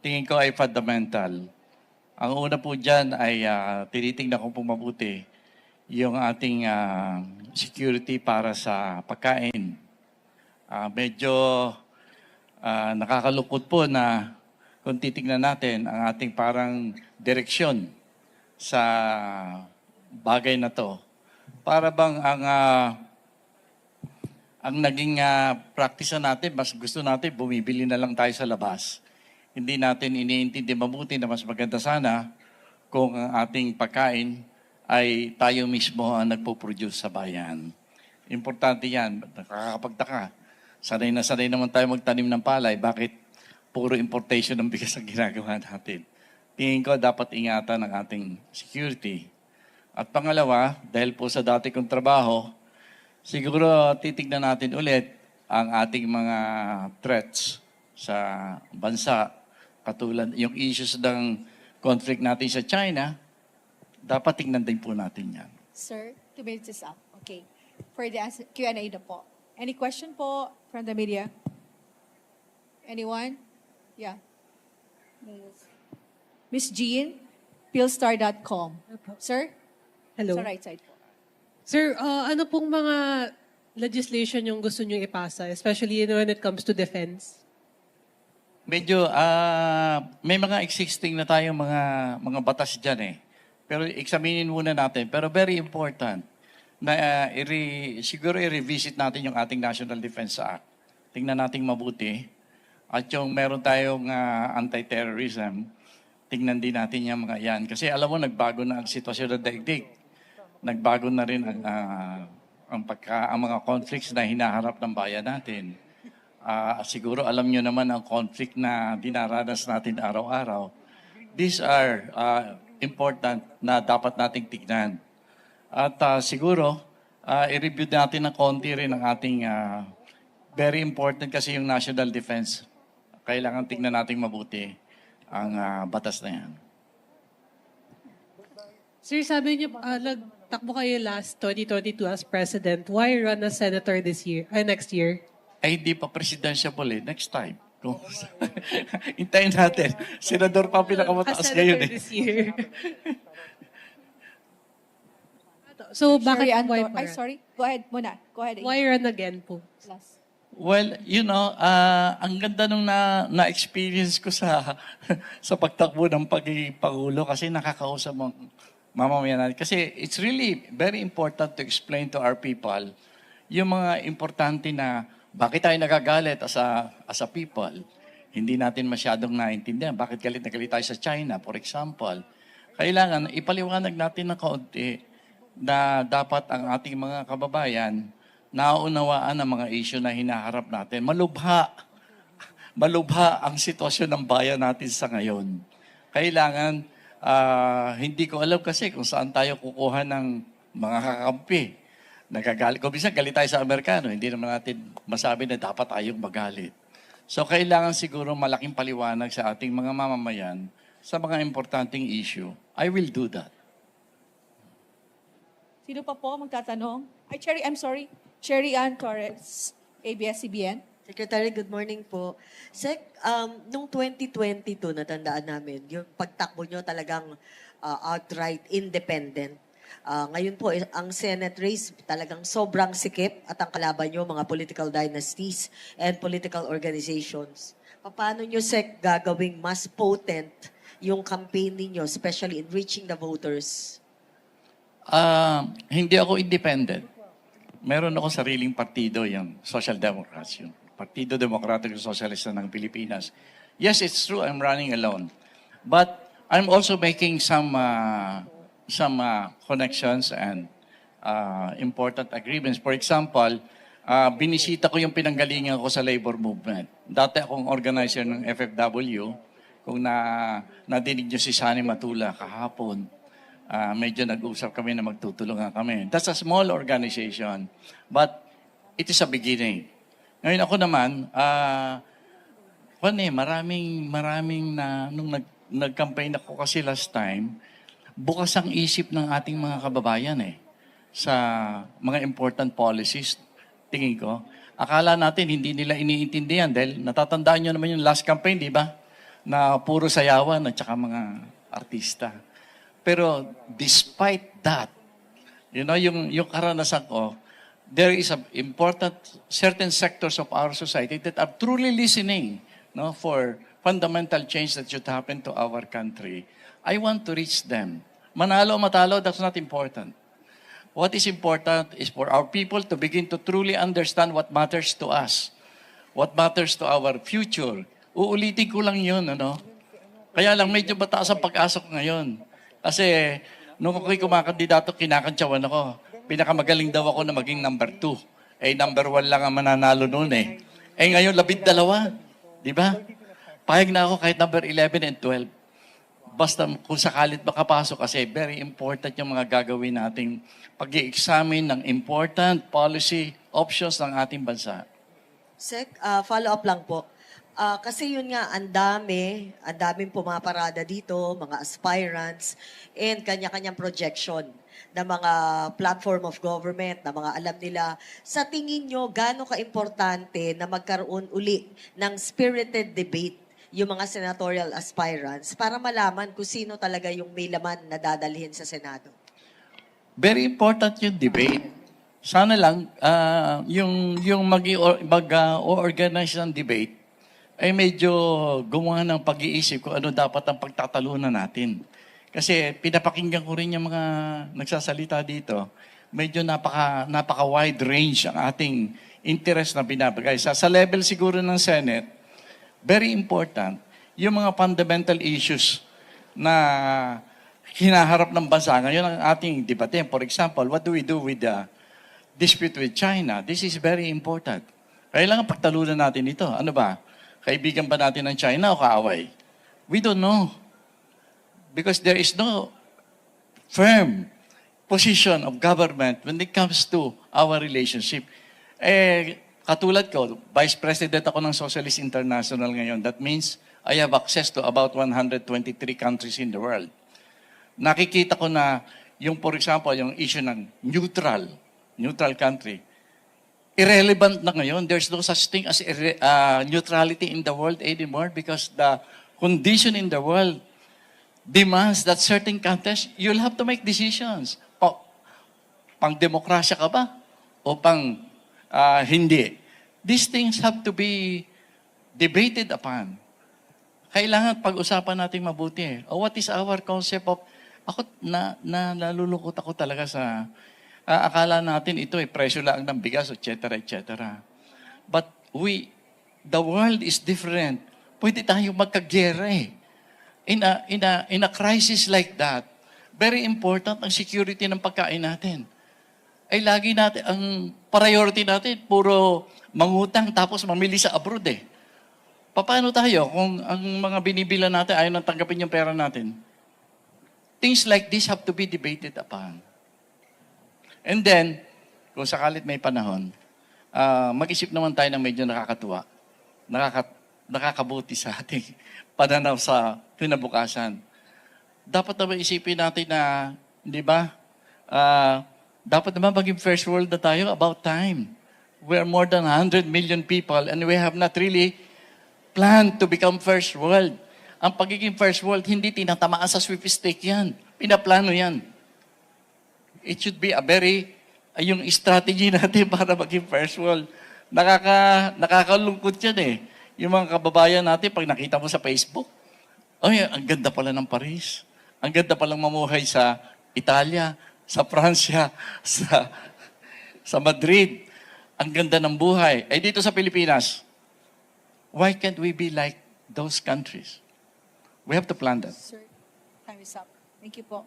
tingin ko ay fundamental. Ang una po dyan ay tinitingnan ko po mabuti yung ating security para sa pagkain. Medyo nakakalungkot po na kung titingnan natin ang ating parang direksyon sa bagay na to. Para bang ang naging practice natin, mas gusto natin bumibili na lang tayo sa labas. Hindi natin iniintindi mabuti na mas maganda sana kung ang ating pagkain ay tayo mismo ang nagpo-produce sa bayan. Importante yan. Nakakapagtaka. Sanay na sanay naman tayo magtanim ng palay. Bakit puro importation ng bigas ang ginagawa natin? Tingin ko dapat ingatan ang ating security. At pangalawa, dahil po sa dati kong trabaho, siguro titignan natin ulit ang ating mga threats sa bansa. Katulad yung issues ng conflict natin sa China, dapat tingnan din po natin yan. Sir, 2 minutes is up. Okay. For the Q&A na po. Any question po from the media? Anyone? Yeah. Miss Jean, philstar.com. Sir? Hello. Sa right side po. Sir, ano pong mga legislation yung gusto nyo ipasa, especially when it comes to defense? Medyo, may mga existing na tayong mga batas dyan eh. Pero examinin muna natin. Pero very important na siguro i-revisit natin yung ating National Defense Act. Tingnan natin mabuti. At yung meron tayong anti-terrorism, tingnan din natin yung mga yan. Kasi alam mo, nagbago na ang sitwasyon ng daigdig. Nagbago na rin ang mga conflicts na hinaharap ng bayan natin. Siguro alam nyo naman ang conflict na dinaranas natin araw-araw. These are important na dapat nating tignan. At siguro, i-review natin ng konti rin ang ating very important kasi yung national defense. Kailangan tignan natin mabuti ang batas na yan. Sir, sabi niyo, nagtakbo kayo last 2022 as president. Why run as senator next year? Ay, hindi pa presidential eh. Next time. Hintayin natin. Senador pa pinakamataas ngayon eh. This year. So, bakit Sherry why Anton. pa Ay, run? sorry. Go ahead muna. Go ahead. Why run again po? Last. Well, ang ganda nung na-experience ko sa sa pagtakbo ng pagiging Pangulo kasi nakakausap mo mamamayan natin. Kasi it's really very important to explain to our people yung mga importante na bakit tayo nagagalit as a people. Hindi natin masyadong naintindihan. Bakit galit na galit tayo sa China, for example. Kailangan ipaliwanag natin ng kaunti na dapat ang ating mga kababayan naunawaan ang mga issue na hinaharap natin. Malubha ang sitwasyon ng bayan natin sa ngayon. Kailangan, hindi ko alam kasi kung saan tayo kukuha ng mga kakampi. Nagagalit. Kung minsan galit tayo sa Amerikano, hindi naman natin masabi na dapat tayong magalit. So kailangan siguro malaking paliwanag sa ating mga mamamayan sa mga importanteng issue. I will do that. Sino pa po magtatanong? Ay, Cherry, I'm sorry. Cherry Ann Torres, ABS-CBN. Secretary, good morning po. Sec, nung 2022, natandaan namin, yung pagtakbo nyo talagang outright independent. Ngayon po, ang Senate race talagang sobrang sikip at ang kalaban nyo, mga political dynasties and political organizations. Paano nyo, Sec, gagawing mas potent yung campaign ninyo, especially in reaching the voters? Hindi ako independent. Meron ako sariling partido, yung Social Democrats, yung Partido Demokratiko Sosyalista ng Pilipinas. Yes, it's true, I'm running alone. But I'm also making some connections and important agreements. For example, binisita ko yung pinanggalingan ko sa labor movement. Dati akong organizer ng FFW. Kung nadinig nyo si Sani Matula kahapon, medyo nag-usap kami na magtutulungan kami. That's a small organization, but it is a beginning. Ngayon ako naman, maraming na, nung nag-campaign ako kasi last time, bukas ang isip ng ating mga kababayan sa mga important policies, tingin ko. Akala natin hindi nila iniintindihan dahil natatandaan nyo naman yung last campaign, di ba? na puro sayawan at saka mga artista. Pero despite that, yung karanasan ko, there is a important certain sectors of our society that are truly listening, for fundamental change that should happen to our country. I want to reach them. Manalo o matalo, that's not important. What is important is for our people to begin to truly understand what matters to us, what matters to our future. Uulitin ko lang yun, Kaya lang medyo mataas ang pag-asok ngayon. Kasi nung ako'y kumakandidato, kinakantsawan ako. Pinakamagaling daw ako na maging number 2. Number 1 lang ang mananalo noon eh. Ngayon, 12. Di ba? Pahig na ako kahit number 11 and 12. Basta kung sakalit makapasok kasi very important yung mga gagawin nating pag-i-examine ng important policy options ng ating bansa. Sec, follow-up lang po. Kasi yun nga, ang daming pumaparada dito, mga aspirants, and kanya-kanyang projection ng mga platform of government, na mga alam nila. Sa tingin nyo, gaano ka-importante na magkaroon uli ng spirited debate yung mga senatorial aspirants para malaman kung sino talaga yung may laman na dadalhin sa Senado? Very important yung debate. Sana lang, yung mag-organize ng debate, ay medyo gumawa ng pag-iisip kung ano dapat ang pagtatalunan natin. Kasi pinapakinggan ko rin yung mga nagsasalita dito. Medyo napaka-wide range ang ating interest na binabagay. Sa level siguro ng Senate, very important, yung mga fundamental issues na hinaharap ng bansa. Ngayon ang ating debate. For example, what do we do with the dispute with China? This is very important. Kailangan pagtalunan natin ito. Ano ba? Kaibigan ba natin ng China o kaaway? We don't know. Because there is no firm position of government when it comes to our relationship. Katulad ko, Vice President ako ng Socialist International ngayon. That means I have access to about 123 countries in the world. Nakikita ko na for example, yung issue ng neutral country, irrelevant na ngayon. There's no such thing as neutrality in the world anymore because the condition in the world demands that certain countries, you'll have to make decisions. Pang-demokrasya ka ba? O hindi? These things have to be debated upon. Kailangan pag-usapan natin mabuti. What is our concept of... Ako, nalulungkot ako talaga sa... akala natin ito presyo lang ng bigas, etc., etc. But the world is different. Pwede tayong magkagera eh. In a crisis like that, very important ang security ng pagkain natin. Lagi natin, ang priority natin, puro mangutang tapos mamili sa abroad eh. Paano tayo kung ang mga binibila natin ayaw nang tanggapin yung pera natin? Things like this have to be debated upon. And then, kung sakalit may panahon, mag-isip naman tayo ng medyo nakakatuwa, nakakabuti sa ating pananaw sa kinabukasan. Dapat naman isipin natin na, di ba, dapat naman maging first world na tayo about time. We are more than 100 million people and we have not really planned to become first world. Ang pagiging first world, hindi tinatamaan sa sweepstake yan. Pinaplano yan. It should be yung strategy natin para maging first world. Nakakalungkot yan eh. Yung mga kababayan natin, pag nakita mo sa Facebook, ang ganda pala ng Paris. Ang ganda palang mamuhay sa Italia, sa Pransya, sa Madrid. Ang ganda ng buhay. Dito sa Pilipinas, why can't we be like those countries? We have to plan that. Sir, time is up. Thank you po.